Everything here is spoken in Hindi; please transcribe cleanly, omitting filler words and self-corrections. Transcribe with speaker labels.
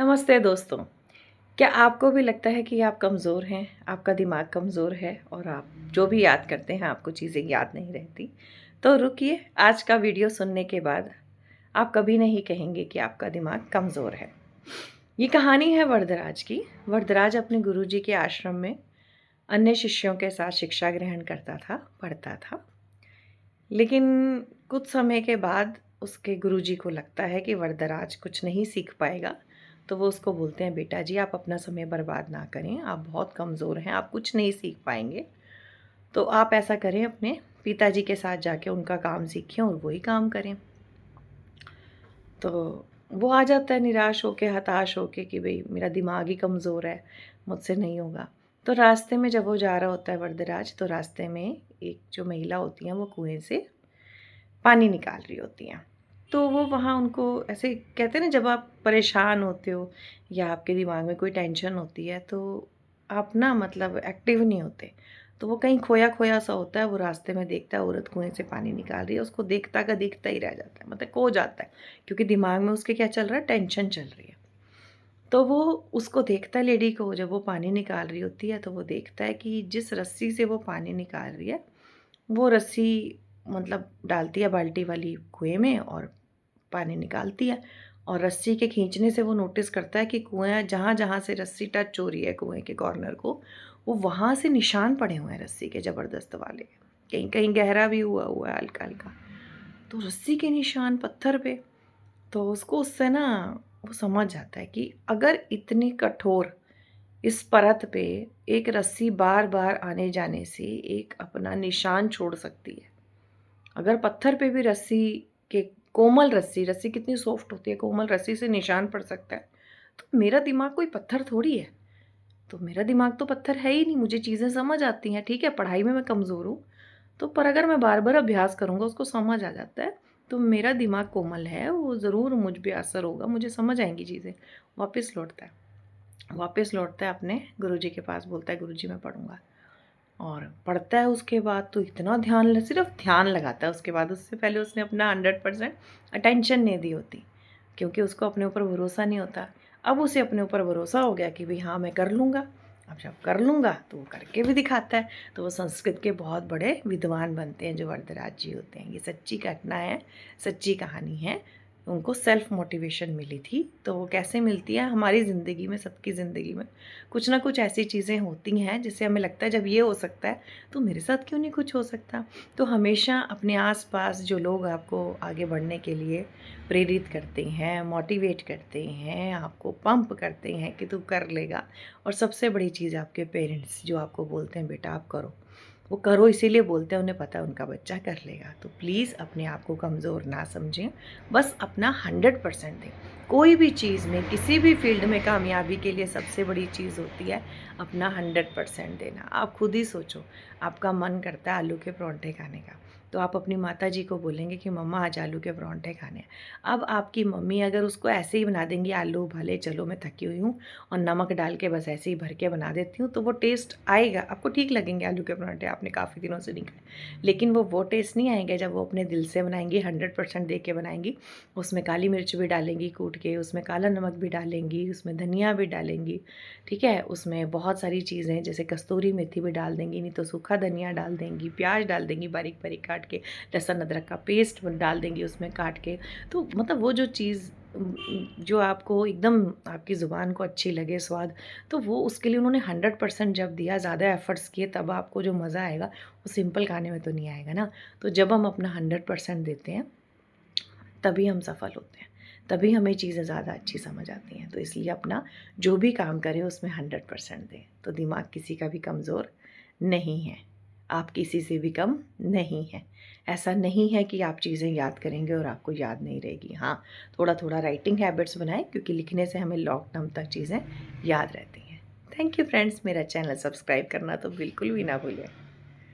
Speaker 1: नमस्ते दोस्तों। क्या आपको भी लगता है कि आप कमज़ोर हैं, आपका दिमाग कमज़ोर है और आप जो भी याद करते हैं आपको चीज़ें याद नहीं रहती? तो रुकिए, आज का वीडियो सुनने के बाद आप कभी नहीं कहेंगे कि आपका दिमाग कमज़ोर है। ये कहानी है वरदराज की। वरदराज अपने गुरुजी के आश्रम में अन्य शिष्यों के साथ शिक्षा ग्रहण करता था, पढ़ता था। लेकिन कुछ समय के बाद उसके गुरुजी को लगता है कि वरदराज कुछ नहीं सीख पाएगा, तो वो उसको बोलते हैं, बेटा जी आप अपना समय बर्बाद ना करें, आप बहुत कमज़ोर हैं, आप कुछ नहीं सीख पाएंगे। तो आप ऐसा करें, अपने पिताजी के साथ जाके उनका काम सीखें और वही काम करें। तो वो आ जाता है निराश होके, हताश होके कि भाई मेरा दिमाग ही कमज़ोर है, मुझसे नहीं होगा। तो रास्ते में जब वो जा रहा होता है वरदराज, तो रास्ते में एक जो महिला होती हैं वो कुएं से पानी निकाल रही होती हैं। तो वो वहाँ उनको ऐसे कहते हैं ना, जब आप परेशान होते हो या आपके दिमाग में कोई टेंशन होती है तो आप ना मतलब एक्टिव नहीं होते। तो वो कहीं खोया-खोया सा होता है, वो रास्ते में देखता है औरत कुएँ से पानी निकाल रही है, उसको देखता का देखता ही रह जाता है, मतलब खो जाता है। क्योंकि दिमाग में उसके क्या चल रहा है, टेंशन चल रही है। तो वो उसको देखता है, लेडी को, जब वो पानी निकाल रही होती है तो वो देखता है कि जिस रस्सी से वो पानी निकाल रही है, वो रस्सी मतलब डालती है बाल्टी वाली कुएँ में और पानी निकालती है। और रस्सी के खींचने से वो नोटिस करता है कि कुआँ जहाँ-जहाँ से रस्सी टच हो रही है कुएँ के कॉर्नर को, वो वहाँ से निशान पड़े हुए हैं रस्सी के ज़बरदस्त वाले। कहीं-कहीं गहरा भी हुआ हुआ है हल्का-हल्का। तो रस्सी के निशान पत्थर पे। तो उसको उससे ना वो समझ जाता है कि अगर इतनी कठोर इस परत पे एक रस्सी बार-बार आने-जाने से एक अपना निशान छोड़ सकती है। अगर पत्थर पे भी रस्सी के कोमल रस्सी, रस्सी कितनी सॉफ्ट होती है, कोमल रस्सी से निशान पड़ सकता है, तो मेरा दिमाग कोई पत्थर थोड़ी है। तो मेरा दिमाग तो पत्थर है ही नहीं, मुझे चीज़ें समझ आती हैं। ठीक है, पढ़ाई में मैं कमज़ोर हूँ, तो पर अगर मैं बार-बार अभ्यास करूँगा, उसको समझ आ जाता है, तो मेरा दिमाग कोमल है, वो ज़रूर मुझ पे असर होगा, मुझे समझ आएँगी चीज़ें। वापस लौटता है। वापस लौटता है अपने गुरुजी के पास, बोलता है, गुरुजी मैं पढ़ूँगा। और पढ़ता है उसके बाद तो इतना सिर्फ ध्यान लगाता है उसके बाद। उससे पहले उसने अपना 100% अटेंशन नहीं दी होती, क्योंकि उसको अपने ऊपर भरोसा नहीं होता। अब उसे अपने ऊपर भरोसा हो गया कि भाई हाँ मैं कर लूँगा। अब जब कर लूँगा तो वो करके भी दिखाता है। तो वो संस्कृत के बहुत बड़े विद्वान बनते हैं जो वरदराज जी होते हैं। ये सच्ची घटना है, सच्ची कहानी है। उनको सेल्फ मोटिवेशन मिली थी। तो वो कैसे मिलती है, हमारी ज़िंदगी में, सबकी ज़िंदगी में कुछ ना कुछ ऐसी चीज़ें होती हैं जिससे हमें लगता है जब ये हो सकता है तो मेरे साथ क्यों नहीं कुछ हो सकता। तो हमेशा अपने आसपास जो लोग आपको आगे बढ़ने के लिए प्रेरित करते हैं, मोटिवेट करते हैं, आपको पंप करते हैं कि तू कर लेगा, और सबसे बड़ी चीज़ आपके पेरेंट्स जो आपको बोलते हैं बेटा आप करो, वो करो इसीलिए बोलते हैं, उन्हें पता है उनका बच्चा कर लेगा। तो प्लीज़ अपने आप को कमज़ोर ना समझें, बस अपना 100% दें। कोई भी चीज़ में, किसी भी फील्ड में कामयाबी के लिए सबसे बड़ी चीज़ होती है अपना 100% देना। आप खुद ही सोचो, आपका मन करता है आलू के पराँठे खाने का, तो आप अपनी माताजी को बोलेंगे कि मम्मा आज आलू के पराँठे खाने हैं। अब आपकी मम्मी अगर उसको ऐसे ही बना देंगी, आलू उबाले, चलो मैं थकी हुई हूँ और नमक डाल के बस ऐसे ही भर के बना देती हूँ, तो वो टेस्ट आएगा, आपको ठीक लगेंगे आलू के पराँठे, आपने काफ़ी दिनों से नहीं खाए। लेकिन वो टेस्ट नहीं आएंगे जब वो अपने दिल से बनाएंगी, 100% दे के बनाएंगी। उसमें काली मिर्च भी डालेंगी कूट के, उसमें काला नमक भी डालेंगी, उसमें धनिया भी डालेंगी, ठीक है, उसमें बहुत सारी चीज़ें जैसे कस्तूरी मेथी भी डाल देंगी, नहीं तो सूखा धनिया डाल देंगी, प्याज डाल देंगी बारीक बारीक काट के, लहसुन अदरक का पेस्ट डाल देंगी उसमें काट के। तो मतलब वो जो चीज़ जो आपको एकदम आपकी ज़ुबान को अच्छी लगे स्वाद, तो वो उसके लिए उन्होंने 100% जब दिया, ज़्यादा एफ़र्ट्स किए, तब आपको जो मज़ा आएगा वो सिंपल खाने में तो नहीं आएगा ना। तो जब हम अपना 100% देते हैं तभी हम सफल होते हैं, तभी हमें चीज़ें ज़्यादा अच्छी समझ आती हैं। तो इसलिए अपना जो भी काम करें उसमें 100% दें। तो दिमाग किसी का भी कमज़ोर नहीं है, आप किसी से भी कम नहीं हैं। ऐसा नहीं है कि आप चीज़ें याद करेंगे और आपको याद नहीं रहेगी। हाँ, थोड़ा-थोड़ा राइटिंग हैबिट्स बनाएँ, क्योंकि लिखने से हमें लॉन्ग टर्म तक चीज़ें याद रहती हैं। थैंक यू फ्रेंड्स, मेरा चैनल सब्सक्राइब करना तो बिल्कुल भी ना भूलें।